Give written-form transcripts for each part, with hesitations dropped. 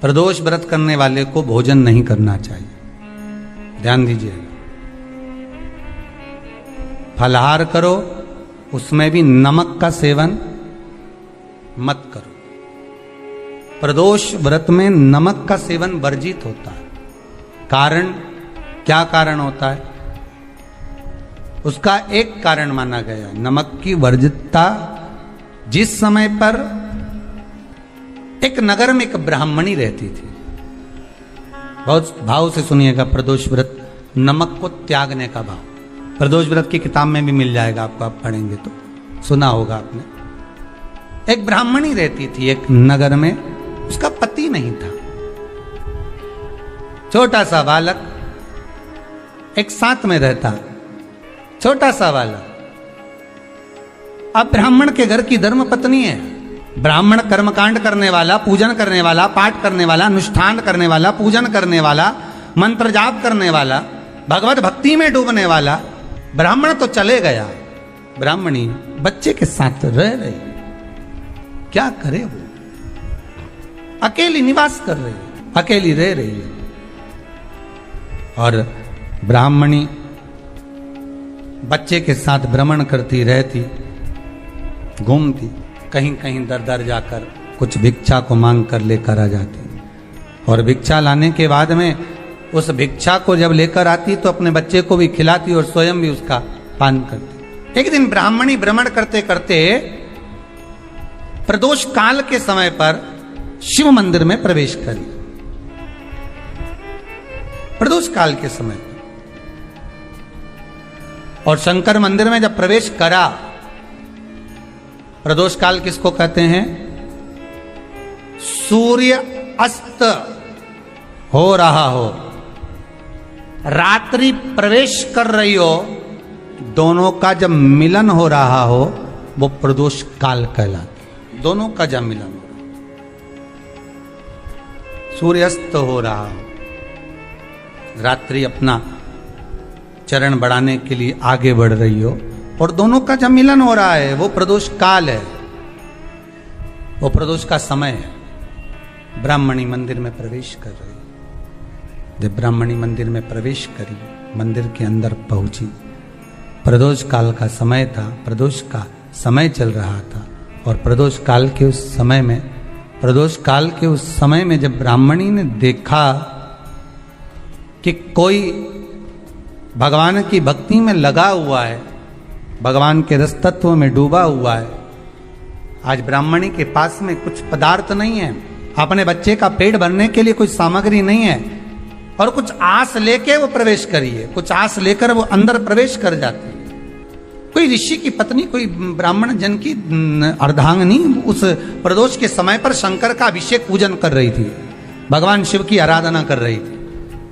प्रदोष व्रत करने वाले को भोजन नहीं करना चाहिए, ध्यान दीजिएगा। फलाहार करो, उसमें भी नमक का सेवन मत करो। प्रदोष व्रत में नमक का सेवन वर्जित होता है। कारण, क्या कारण होता है? उसका एक कारण माना गया नमक की वर्जितता। जिस समय पर एक नगर में एक ब्राह्मणी रहती थी, बहुत भाव से सुनिएगा, प्रदोष व्रत नमक को त्यागने का भाव। प्रदोष व्रत की किताब में भी मिल जाएगा आपको, आप पढ़ेंगे तो सुना होगा आपने। एक ब्राह्मणी रहती थी एक नगर में, उसका पति नहीं था। छोटा सा बालक एक साथ में रहता, छोटा सा बालक। अब ब्राह्मण के घर की धर्म पत्नी है, ब्राह्मण कर्मकांड करने वाला, पूजन करने वाला, पाठ करने वाला, अनुष्ठान करने वाला, पूजन करने वाला, मंत्र जाप करने वाला, भगवत भक्ति में डूबने वाला। ब्राह्मण तो चले गया, ब्राह्मणी बच्चे के साथ रह रही, क्या करे वो? अकेली निवास कर रही है, अकेली रह रही है। और ब्राह्मणी बच्चे के साथ भ्रमण करती रहती, घूमती, कहीं कहीं दर दर जाकर कुछ भिक्षा को मांग कर लेकर आ जाती। और भिक्षा लाने के बाद में उस भिक्षा को जब लेकर आती तो अपने बच्चे को भी खिलाती और स्वयं भी उसका पान करती। एक दिन ब्राह्मणी भ्रमण करते करते प्रदोष काल के समय पर शिव मंदिर में प्रवेश करी। प्रदोष काल के समय पर, और शंकर मंदिर में जब प्रवेश करा, प्रदोष काल किसको कहते हैं? सूर्य अस्त हो रहा हो, रात्रि प्रवेश कर रही हो, दोनों का जब मिलन हो रहा हो वो प्रदोष काल कहलाता। दोनों का जब मिलन हो रहा, सूर्यास्त हो रहा हो, रात्रि अपना चरण बढ़ाने के लिए आगे बढ़ रही हो और दोनों का जब मिलन हो रहा है, वो प्रदोष काल है, वो प्रदोष का समय है। ब्राह्मणी मंदिर में प्रवेश कर रही। जब ब्राह्मणी मंदिर में प्रवेश करी, मंदिर के अंदर पहुंची, प्रदोष काल का समय था, प्रदोष का समय चल रहा था। और प्रदोष काल के उस समय में, प्रदोष काल के उस समय में जब ब्राह्मणी ने देखा कि कोई भगवान की भक्ति में लगा हुआ है, भगवान के रस तत्व में डूबा हुआ है। आज ब्राह्मणी के पास में कुछ पदार्थ नहीं है, अपने बच्चे का पेट भरने के लिए कोई सामग्री नहीं है, और कुछ आस लेके वो प्रवेश करी है, कुछ आस लेकर वो अंदर प्रवेश कर जाती है। कोई ऋषि की पत्नी, कोई ब्राह्मण जन की अर्धांगिनी उस प्रदोष के समय पर शंकर का अभिषेक पूजन कर रही थी, भगवान शिव की आराधना कर रही थी,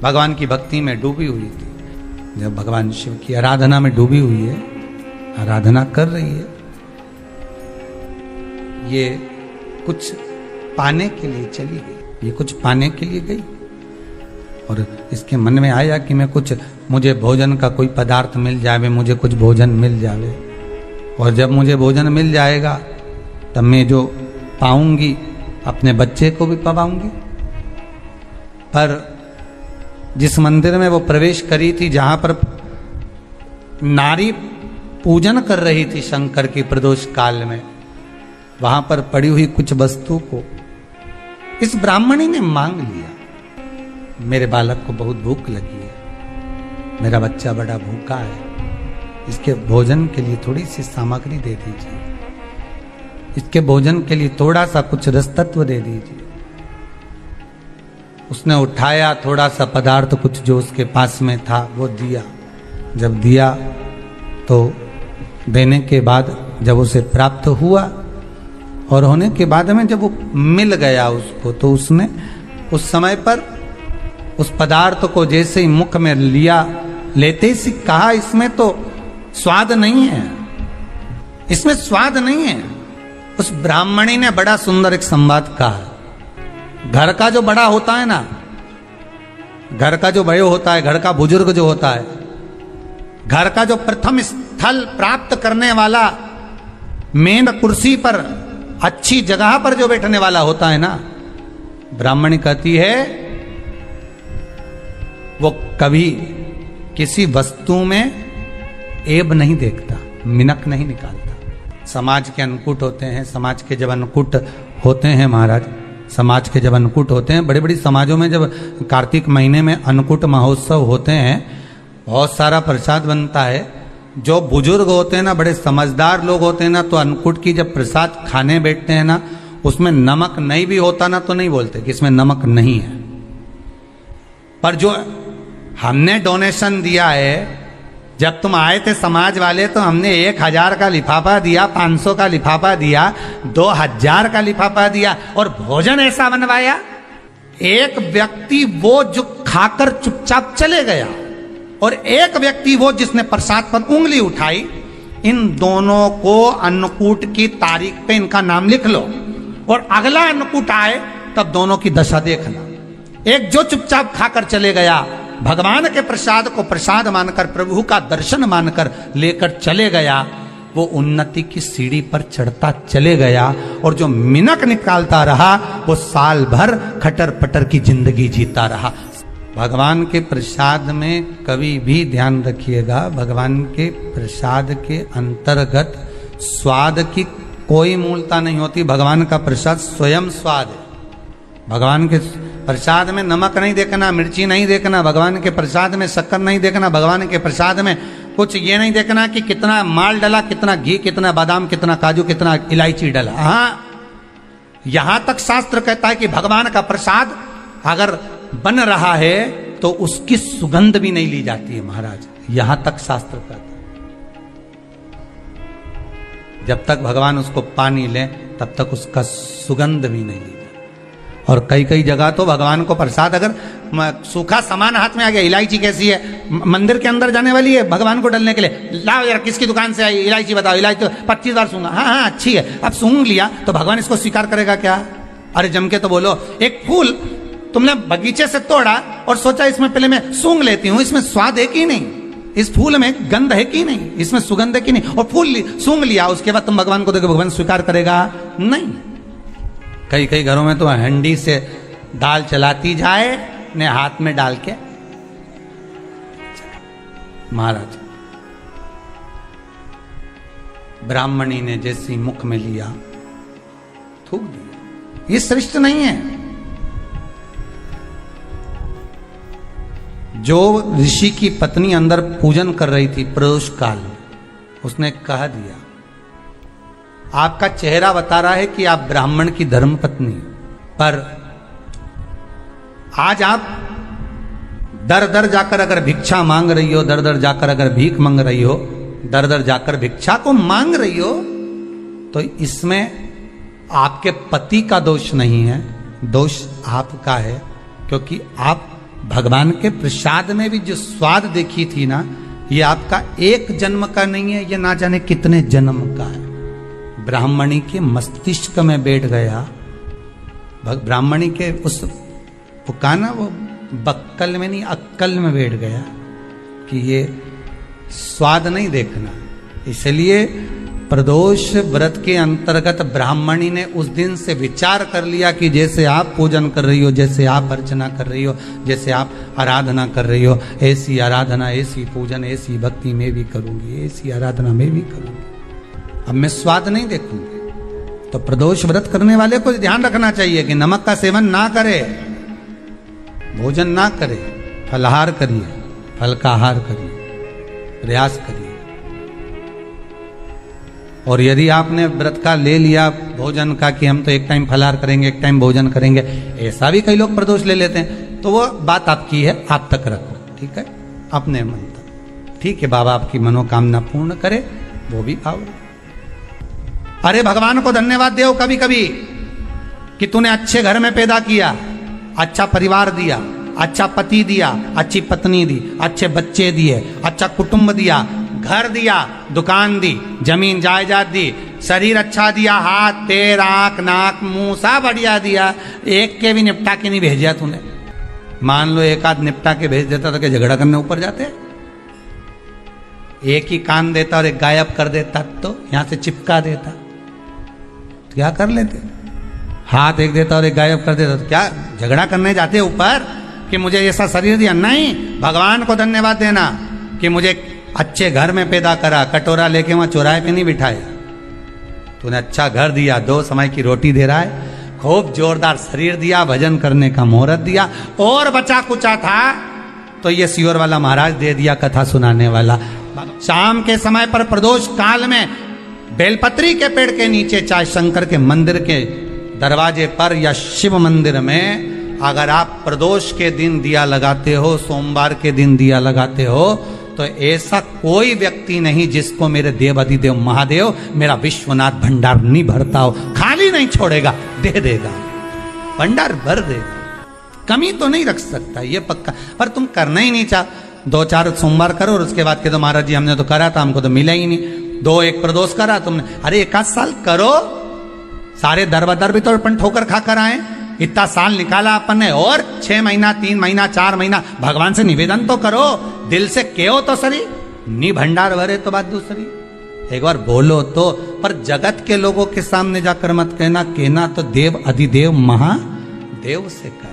भगवान की भक्ति में डूबी हुई थी। जब भगवान शिव की आराधना में डूबी हुई है, आराधना कर रही है, ये कुछ पाने के लिए चली गई, ये कुछ पाने के लिए गई और इसके मन में आया कि मैं कुछ, मुझे भोजन का कोई पदार्थ मिल जावे, मुझे कुछ भोजन मिल जावे, और जब मुझे भोजन मिल जाएगा तब मैं जो पाऊंगी अपने बच्चे को भी पाऊंगी। पर जिस मंदिर में वो प्रवेश करी थी, जहां पर नारी पूजन कर रही थी शंकर की प्रदोष काल में, वहां पर पड़ी हुई कुछ वस्तु को इस ब्राह्मणी ने मांग लिया। मेरे बालक को बहुत भूख लगी है, मेरा बच्चा बड़ा भूखा है, इसके भोजन के लिए थोड़ी सी सामग्री दे दीजिए, इसके भोजन के लिए थोड़ा सा कुछ रस तत्व दे दीजिए। उसने उठाया थोड़ा सा पदार्थ, कुछ जो उसके पास में था वो दिया। जब दिया तो देने के बाद जब उसे प्राप्त हुआ और होने के बाद में जब वो मिल गया उसको, तो उसने उस समय पर उस पदार्थ को जैसे ही मुख में लिया, लेते ही कहा इसमें तो स्वाद नहीं है, इसमें स्वाद नहीं है। उस ब्राह्मणी ने बड़ा सुंदर एक संवाद कहा। घर का जो बड़ा होता है ना, घर का जो बड़े होता है, घर का बुजुर्ग जो होता है, घर का जो प्रथम स्थल प्राप्त करने वाला, मेन कुर्सी पर अच्छी जगह पर जो बैठने वाला होता है ना, ब्राह्मणी कहती है वो कभी किसी वस्तु में ऐब नहीं देखता, मिनक नहीं निकालता। समाज के अन्नकूट होते हैं, समाज के जब अन्नकूट होते हैं महाराज, समाज के जब अन्नकूट होते हैं, बड़े बड़ी समाजों में जब कार्तिक महीने में अन्नकूट महोत्सव होते हैं, बहुत सारा प्रसाद बनता है। जो बुजुर्ग होते हैं ना, बड़े समझदार लोग होते हैं ना, तो अन्नकूट की जब प्रसाद खाने बैठते हैं ना, उसमें नमक नहीं भी होता ना तो नहीं बोलते कि इसमें नमक नहीं है। पर जो हमने डोनेशन दिया है, जब तुम आए थे समाज वाले तो हमने 1000 का लिफाफा दिया, 500 का लिफाफा दिया, 2000 का लिफाफा दिया और भोजन ऐसा बनवाया। एक व्यक्ति वो जो खाकर चुपचाप चले गया और एक व्यक्ति वो जिसने प्रसाद पर उंगली उठाई। इन दोनों को अन्नकूट की तारीख पे इनका नाम लिख लो और अगला अन्नकूट आए तब दोनों की दशा देखना। एक जो चुपचाप खाकर चले गया, भगवान के प्रसाद को प्रसाद मानकर, प्रभु का दर्शन मानकर लेकर चले गया, वो उन्नति की सीढ़ी पर चढ़ता चले गया। और जो मिनक निकालता रहा वो साल भर खटर पटर की जिंदगी जीता रहा। भगवान के प्रसाद में कभी भी ध्यान रखिएगा, भगवान के प्रसाद के अंतर्गत स्वाद की कोई मूलता नहीं होती। भगवान का प्रसाद स्वयं स्वाद है। भगवान के प्रसाद में नमक नहीं देखना, मिर्ची नहीं देखना, भगवान के प्रसाद में शक्कर नहीं देखना, भगवान के प्रसाद में कुछ ये नहीं देखना कि कितना माल डला, कितना घी, कितना बादाम, कितना काजू, कितना इलायची डला। हाँ, यहां तक शास्त्र कहता है कि भगवान का प्रसाद अगर बन रहा है तो उसकी सुगंध भी नहीं ली जाती है महाराज। यहां तक शास्त्र कहता है। जब तक भगवान उसको पानी ले तब तक उसका सुगंध भी नहीं ली जाती। और कई कई जगह तो भगवान को प्रसाद अगर सूखा सामान हाथ में आ गया, इलायची कैसी है, मंदिर के अंदर जाने वाली है भगवान को डलने के लिए, लाओ यार किसकी दुकान से आई इलायची बताओ, इलायची तो 25 बार सूंघा, हाँ हाँ अच्छी है, अब सूंघ लिया तो भगवान इसको स्वीकार करेगा क्या? अरे जम के तो बोलो। एक फूल तुमने बगीचे से तोड़ा और सोचा इसमें पहले मैं सूंघ लेती हूं, इसमें स्वाद है कि नहीं, इस फूल में गंध है कि नहीं, इसमें सुगंध है कि नहीं, और फूल सूंघ लिया, उसके बाद तुम भगवान को देखो, भगवान स्वीकार करेगा नहीं। कई कई घरों में तो हंडी से दाल चलाती जाए ने हाथ में डाल के। महाराज ब्राह्मणी ने जैसी मुख में लिया थूक दिया। ये श्रेष्ठ नहीं है। जो ऋषि की पत्नी अंदर पूजन कर रही थी प्रदोष काल में, उसने कह दिया, आपका चेहरा बता रहा है कि आप ब्राह्मण की धर्म पत्नी, पर आज आप दर दर जाकर अगर भिक्षा मांग रही हो, दर दर जाकर अगर भीख मांग रही हो, दर दर जाकर भिक्षा को मांग रही हो, तो इसमें आपके पति का दोष नहीं है, दोष आपका है। क्योंकि आप भगवान के प्रसाद में भी जो स्वाद देखी थी ना, ये आपका एक जन्म का नहीं है, ये ना जाने कितने जन्म का है। ब्राह्मणी के मस्तिष्क में बैठ गया, ब्राह्मणी के उस पुकाना वो बक्कल में नहीं अक्कल में बैठ गया कि ये स्वाद नहीं देखना। इसलिए प्रदोष व्रत के अंतर्गत ब्राह्मणी ने उस दिन से विचार कर लिया कि जैसे आप पूजन कर रही हो, जैसे आप अर्चना कर रही हो, जैसे आप आराधना कर रही हो, ऐसी आराधना, ऐसी पूजन, ऐसी भक्ति में भी करूंगी, ऐसी आराधना में भी करूंगी। अब मैं स्वाद नहीं देखूंगी। तो प्रदोष व्रत करने वाले को ध्यान रखना चाहिए कि नमक का सेवन ना करे, भोजन ना करे, फलाहार करिए, फल का आहार करिए, प्रयास करिए। और यदि आपने व्रत का ले लिया भोजन का कि हम तो एक टाइम फलाहार करेंगे, एक टाइम भोजन करेंगे, ऐसा भी कई लोग प्रदोष ले लेते हैं, तो वो बात आपकी है, आप तक रखो, ठीक है, अपने मन तक, ठीक है। बाबा आपकी मनोकामना पूर्ण करे, वो भी भाव। अरे भगवान को धन्यवाद दो कभी कभी कि तूने अच्छे घर में पैदा किया, अच्छा परिवार दिया, अच्छा पति दिया, अच्छी पत्नी दी, अच्छे बच्चे दिए, अच्छा कुटुंब दिया, घर दिया, दुकान दी, जमीन जायदाद दी, शरीर अच्छा दिया, हाथ पैर आंख नाक मुंह सब बढ़िया दिया, एक के भी निपटा के नहीं भेजा तूने। मान लो एक आध निपटा के भेज देता तो क्या झगड़ा करने ऊपर जाते? एक ही कान देता और एक गायब कर देता तो यहां से चिपका देता, क्या कर लेते? हाथ एक देता और एक गायब कर देता, तो क्या झगड़ा करने जाते ऊपर कि मुझे ऐसा शरीर दिया? नहीं, भगवान को धन्यवाद देना कि मुझे अच्छे घर में पैदा करा, कटोरा लेके वहां चौराहे पे नहीं बिठाया। तूने अच्छा घर दिया, 2 समय की रोटी दे रहा है, खूब जोरदार शरीर दिया, भजन करने का मुहूर्त दिया, और बचा कुचा था तो ये सियोर वाला महाराज दे दिया, कथा सुनाने वाला। शाम के समय पर प्रदोष काल में बेलपत्री के पेड़ के नीचे, चाहे शंकर के मंदिर के दरवाजे पर या शिव मंदिर में, अगर आप प्रदोष के दिन दिया लगाते हो, सोमवार के दिन दिया लगाते हो, तो ऐसा कोई व्यक्ति नहीं जिसको मेरे देव अधिदेव महादेव मेरा विश्वनाथ भंडार नहीं भरता हो। खाली नहीं छोड़ेगा, दे देगा, भंडार भर देगा, कमी तो नहीं रख सकता, ये पक्का। पर तुम करना ही नहीं चाह, 2-4 सोमवार करो और उसके बाद के तो महाराज जी हमने तो करा था, हमको तो मिला ही नहीं। 2-1 प्रदोष करा तुमने, अरे 1 साल करो, सारे दर बदर भी तो अपन ठोकर खा कर आए, इतना साल निकाला अपन ने, और 6 महीना 3 महीना 4 महीना भगवान से निवेदन तो करो, दिल से कहो तो सरी, नी भंडार भरे तो बात दूसरी, एक बार बोलो तो। पर जगत के लोगों के सामने जाकर मत कहना तो देव अधिदेव महादेव से कहना।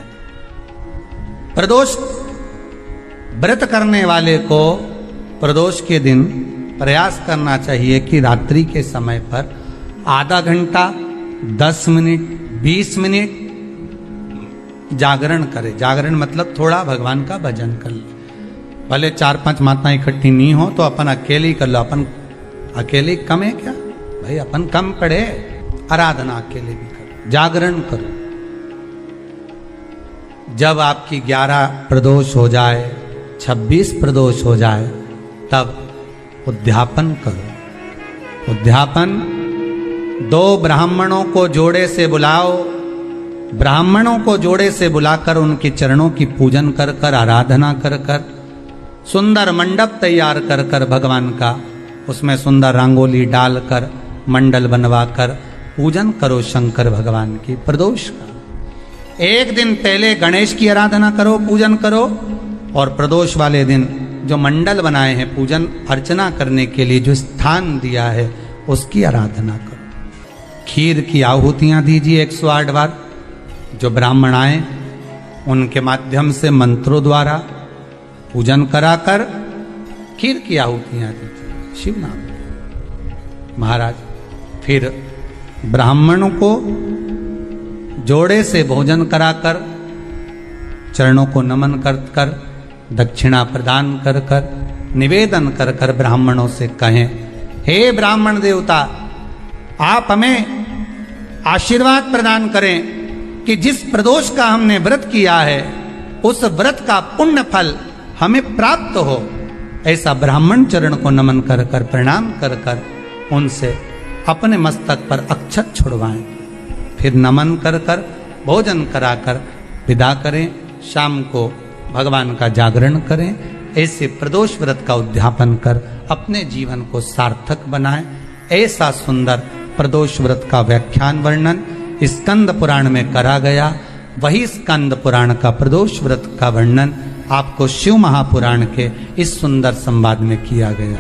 प्रदोष व्रत करने वाले को प्रदोष के दिन प्रयास करना चाहिए कि रात्रि के समय पर आधा घंटा, 10 मिनट, 20 मिनट जागरण करे। जागरण मतलब थोड़ा भगवान का भजन कर ले। भले 4-5 माताएं इकट्ठी नहीं हो तो अपन अकेले ही कर लो। अपन अकेले कम है क्या भाई? अपन कम पड़े, आराधना अकेले भी करो, जागरण करो। जब आपकी 11 प्रदोष हो जाए, 26 प्रदोष हो जाए, तब उद्यापन करो। उद्यापन 2 ब्राह्मणों को जोड़े से बुलाओ, ब्राह्मणों को जोड़े से बुलाकर उनके चरणों की पूजन कर कर, आराधना कर कर, सुंदर मंडप तैयार कर कर भगवान का, उसमें सुंदर रंगोली डालकर, मंडल बनवा कर पूजन करो शंकर भगवान की प्रदोष का। एक दिन पहले गणेश की आराधना करो, पूजन करो, और प्रदोष वाले दिन जो मंडल बनाए हैं पूजन अर्चना करने के लिए, जो स्थान दिया है उसकी आराधना करो। खीर की आहुतियां दीजिए 108 बार। जो ब्राह्मण आए उनके माध्यम से मंत्रों द्वारा पूजन कराकर खीर की आहुतियां दीजिए शिव नाम। महाराज फिर ब्राह्मणों को जोड़े से भोजन कराकर, चरणों को नमन कर कर, दक्षिणा प्रदान कर कर, निवेदन कर कर ब्राह्मणों से कहें, हे ब्राह्मण देवता, आप हमें आशीर्वाद प्रदान करें कि जिस प्रदोष का हमने व्रत किया है उस व्रत का पुण्य फल हमें प्राप्त हो। ऐसा ब्राह्मण चरण को नमन कर कर, प्रणाम कर कर उनसे अपने मस्तक पर अक्षत छुड़वाएं। फिर नमन कर कर, भोजन कराकर विदा करें। शाम को भगवान का जागरण करें। ऐसे प्रदोष व्रत का उद्यापन कर अपने जीवन को सार्थक बनाएं। ऐसा सुंदर प्रदोष व्रत का व्याख्यान वर्णन स्कंद पुराण में करा गया। वही स्कंद पुराण का प्रदोष व्रत का वर्णन आपको शिव महापुराण के इस सुंदर संवाद में किया गया।